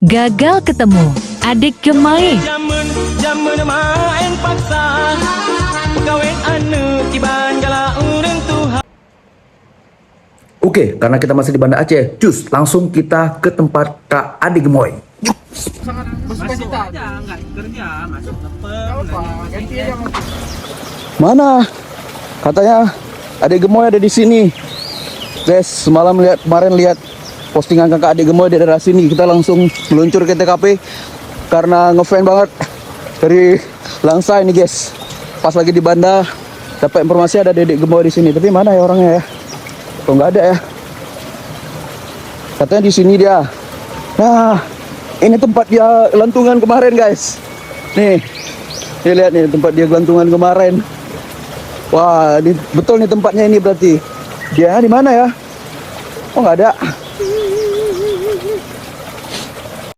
Gagal ketemu adik Gemai. Jamun main paksa kawin anu kiban gala urang Tuhan. Oke, karena kita masih di Banda Aceh, cus langsung kita ke tempat Kak Ade Gemoy. Masuk aja, nggak kerja, masuk tepeng. Mana? Katanya Ade Gemoy ada di sini. Guys, semalam kemarin lihat postingan Kakak Ade Gemoy di daerah sini. Kita langsung meluncur ke TKP karena ngefan banget dari Langsa ini, guys. Pas lagi di Banda dapat informasi ada Dedek Gemoy di sini. Tapi mana ya orangnya ya? Kok nggak ada ya? Katanya di sini dia. Nah, ini tempat dia gelantungan kemarin, guys. Nih lihat nih tempat dia gelantungan kemarin. Wah, ini betul nih tempatnya ini berarti. Dia di mana ya? Oh, nggak ada.